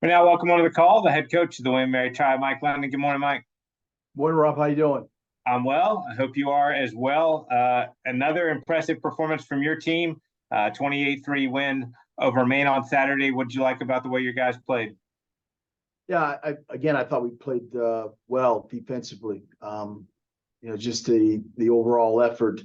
We now welcome onto the call the head coach of the William Mary Tribe, Mike London. Good morning, Mike. Morning, Rob. How you doing? I'm well. I hope you are as well. Another impressive performance from your team, 28-3 win over Maine on Saturday. What did you like about the way your guys played? Yeah, I thought we played well defensively. Just the overall effort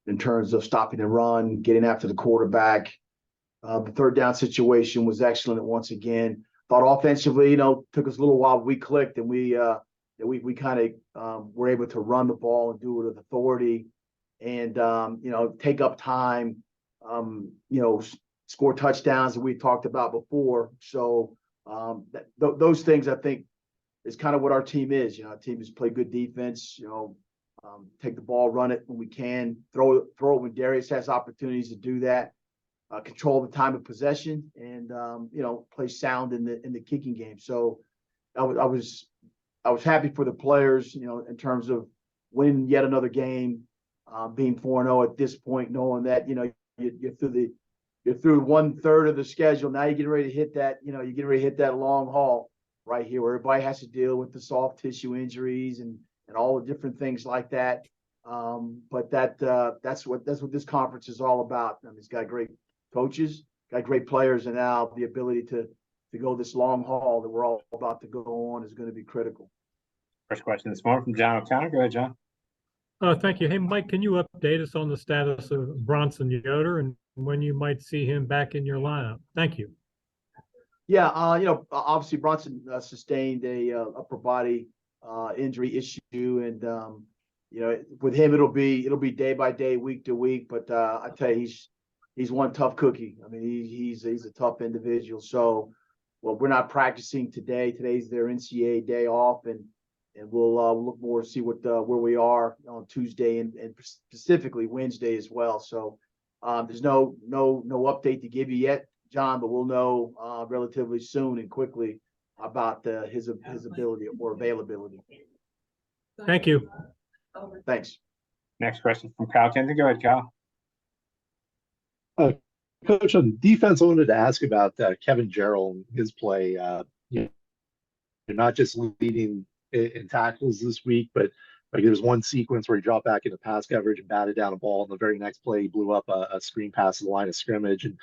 in terms of stopping the run, getting after the quarterback. The third down situation was excellent once again. Thought offensively, took us a little while. We clicked and we kind of were able to run the ball and do it with authority, and take up time. Score touchdowns that we talked about before. So those things I think is kind of what our team is. Our team has played good defense. Take the ball, run it when we can, throw it when Darius has opportunities to do that. Control the time of possession, and play sound in the kicking game. So I was happy for the players, in terms of winning yet another game, being 4-0 at this point, knowing that you're through 1/3 of the schedule. Now you're getting ready to hit that, you're getting ready to hit that long haul right here where everybody has to deal with the soft tissue injuries and all the different things like that. But that's what this conference is all about. I mean, it's got great coaches, got great players, and now the ability to go this long haul that we're all about to go on is going to be critical. First question this morning from John O'Connor. Go ahead, John. Thank you. Hey, Mike, can you update us on the status of Bronson Yoder and when you might see him back in your lineup? Thank you. Yeah, obviously Bronson sustained a upper body injury issue, and with him it'll be day by day, week to week. But I tell you, he's one tough cookie. I mean, he's a tough individual. So, well, we're not practicing today. Today's their NCAA day off, and we'll look more to see where we are on Tuesday and specifically Wednesday as well. So there's no update to give you yet, John, but we'll know relatively soon and quickly about his ability or availability. Thank you. Thanks. Next question from Kyle Kenton. Go ahead, Kyle. Coach, on defense, I wanted to ask about Kevin Gerald and his play. You're not just leading in tackles this week, but like there was one sequence where he dropped back into pass coverage and batted down a ball, and the very next play he blew up a screen pass to the line of scrimmage. And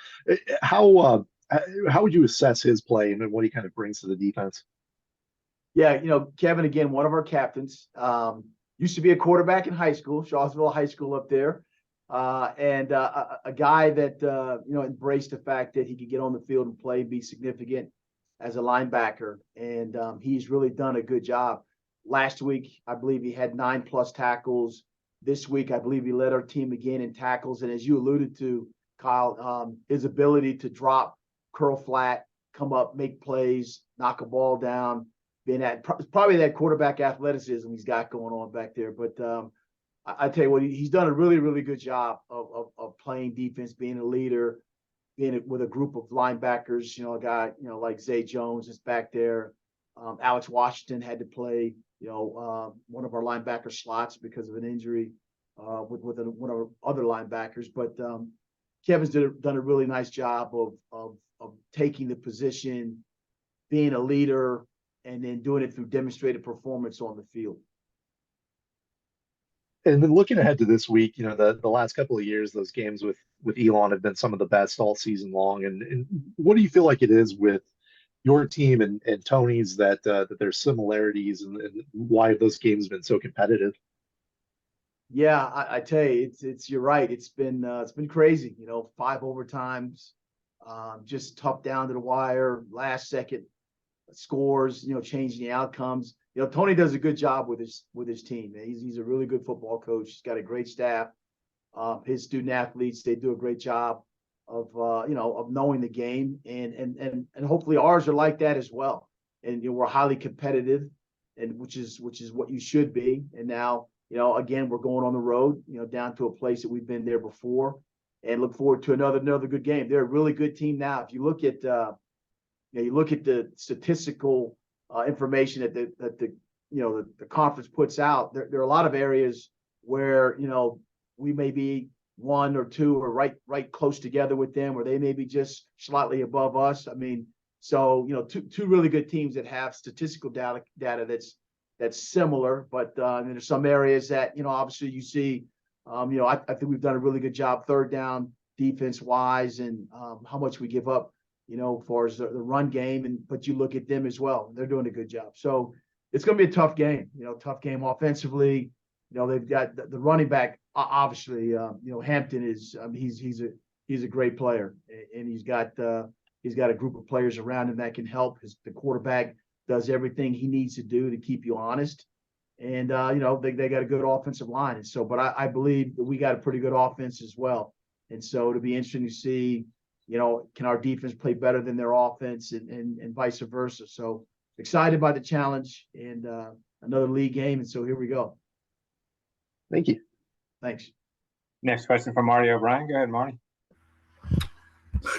how would you assess his play and what he kind of brings to the defense? Yeah, Kevin, again, one of our captains, used to be a quarterback in high school, Shawsville High School up there. And a guy that embraced the fact that he could get on the field and play, be significant as a linebacker, and he's really done a good job. Last week, I believe he had 9+ tackles. This week, I believe he led our team again in tackles. And as you alluded to, Kyle, his ability to drop, curl flat, come up, make plays, knock a ball down, probably that quarterback athleticism he's got going on back there. But I tell you what, he's done a really, really good job of playing defense, being a leader, being with a group of linebackers. A guy, like Zay Jones is back there. Alex Washington had to play, one of our linebacker slots because of an injury with one of our other linebackers. But Kevin's done a really nice job of taking the position, being a leader, and then doing it through demonstrated performance on the field. And then looking ahead to this week, the last couple of years, those games with Elon have been some of the best all season long. And what do you feel like it is with your team and Tony's that there's similarities and why have those games been so competitive? Yeah, I tell you, you're right. It's been crazy. 5 overtimes, just tough down to the wire, last second scores. Changing the outcomes. Tony does a good job with his team. He's a really good football coach. He's got a great staff. His student athletes, they do a great job of knowing the game, and hopefully ours are like that as well. And we're highly competitive, and which is what you should be. And now again, we're going on the road, down to a place that we've been there before, and look forward to another good game. They're a really good team now. If you look at the statistical information that the conference puts out, there are a lot of areas where we may be 1 or 2 or right close together with them, or they may be just slightly above us. I mean, So, two really good teams that have statistical data that's similar, but there's some areas that, obviously you see, I think we've done a really good job third down defense wise, and how much we give up, as far as the run game. But you look at them as well; they're doing a good job. So it's going to be a tough game. Tough game offensively. They've got the running back. Obviously, Hampton is. He's a great player, and he's got a group of players around him that can help. The quarterback does everything he needs to do to keep you honest. And, they got a good offensive line. And so, but I believe that we got a pretty good offense as well. And so it'll be interesting to see, can our defense play better than their offense, and vice versa. So excited by the challenge, and another league game. And so here we go. Thank you. Thanks. Next question from Marty O'Brien. Go ahead, Marty.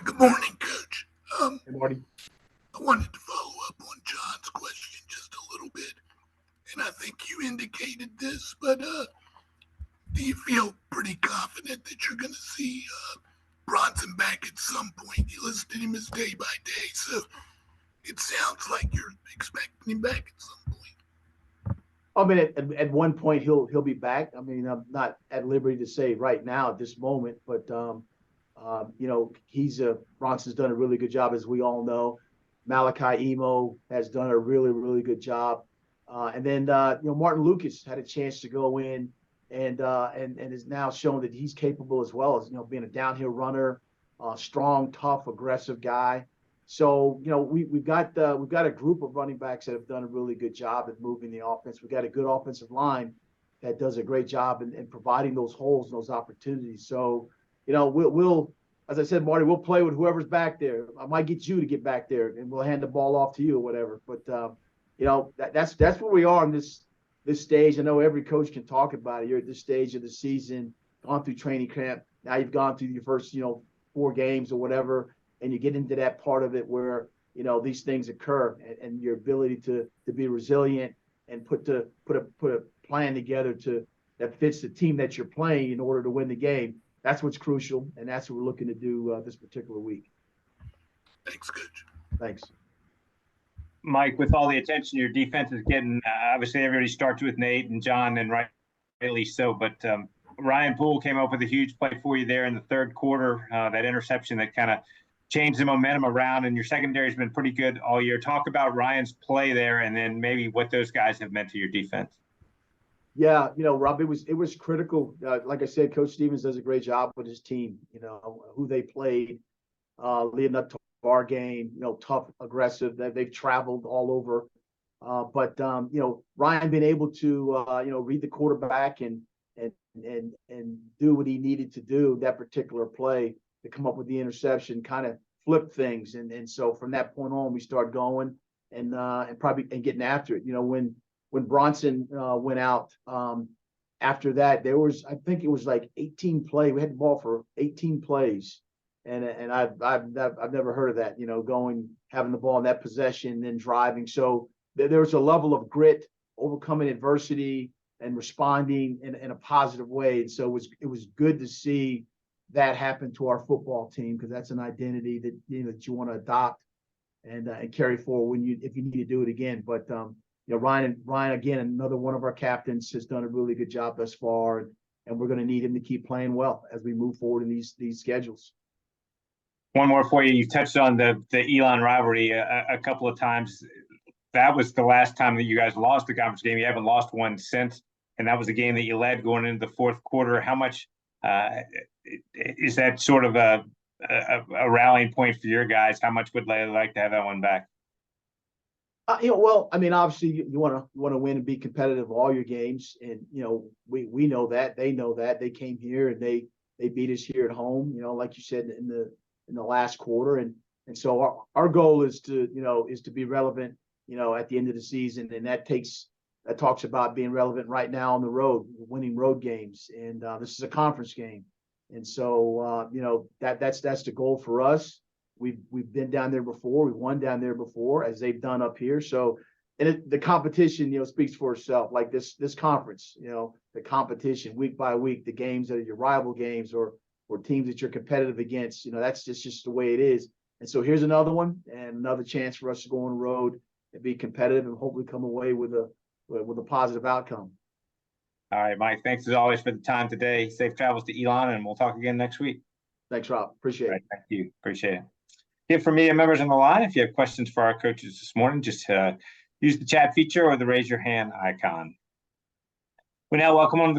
Good morning, Coach. Hey, Marty. I wanted to follow up on John's question just a little bit, and I think you indicated this, but do you feel pretty confident that you're going to see Bronson back at some point? You listed him as day by day, so it sounds like you're expecting him back at some point. I mean, at one point he'll be back. I mean, I'm not at liberty to say right now at this moment, but Bronson's done a really good job, as we all know. Malachi Emo has done a really, really good job. And then Martin Lucas had a chance to go in and is now shown that he's capable as well as, being a downhill runner, strong, tough, aggressive guy. So, we've got a group of running backs that have done a really good job at moving the offense. We've got a good offensive line that does a great job in providing those holes and those opportunities. So, we'll, as I said, Marty, we'll play with whoever's back there. I might get you to get back there, and we'll hand the ball off to you or whatever. But that's where we are in this stage. I know every coach can talk about it. You're at this stage of the season, gone through training camp. Now you've gone through your first, 4 games or whatever, and you get into that part of it where these things occur, and your ability to be resilient and put a plan together that fits the team that you're playing in order to win the game. That's what's crucial, and that's what we're looking to do this particular week. Thanks, Coach. Thanks. Mike, with all the attention your defense is getting, obviously everybody starts with Nate and John, and rightly so, but Ryan Poole came up with a huge play for you there in the third quarter, that interception that kind of changed the momentum around, and your secondary has been pretty good all year. Talk about Ryan's play there, and then maybe what those guys have meant to your defense. Yeah, Rob, it was critical. Like I said, Coach Stevens does a great job with his team, who they played leading up to our game, tough, aggressive, that they've traveled all over. But Ryan being able to, read the quarterback and do what he needed to do that particular play to come up with the interception, kind of flipped things. And so from that point on, we start going and getting after it. When Bronson went out, after that, there was, I think it was like 18 plays. We had the ball for 18 plays, and I've never heard of that. Having the ball in that possession, then driving. So there was a level of grit, overcoming adversity, and responding in a positive way. And so it was good to see that happen to our football team, because that's an identity that that you want to adopt and carry forward if you need to do it again. But Ryan again, another one of our captains, has done a really good job thus far, and we're going to need him to keep playing well as we move forward in these schedules. One more for you. You touched on the Elon rivalry a couple of times. That was the last time that you guys lost the conference game. You haven't lost one since, and that was a game that you led going into the fourth quarter. How much is that sort of a rallying point for your guys? How much would they like to have that one back? Well, I mean, obviously you want to win and be competitive all your games, and we know that, they know that. They came here and they beat us here at home, like you said in the last quarter, and so our goal is to be relevant, at the end of the season, and that talks about being relevant right now on the road, winning road games, and this is a conference game, and so that's the goal for us. We've been down there before. We've won down there before, as they've done up here. So, and the competition, speaks for itself. Like this conference, the competition week by week, the games that are your rival games or teams that you're competitive against. That's just the way it is. And so here's another one and another chance for us to go on the road and be competitive and hopefully come away with a positive outcome. All right, Mike, thanks as always for the time today. Safe travels to Elon, and we'll talk again next week. Thanks, Rob. Appreciate All right, it. thank you. Appreciate it. Again, for me and members on the line, if you have questions for our coaches this morning, just use the chat feature or the raise your hand icon. We now welcome on the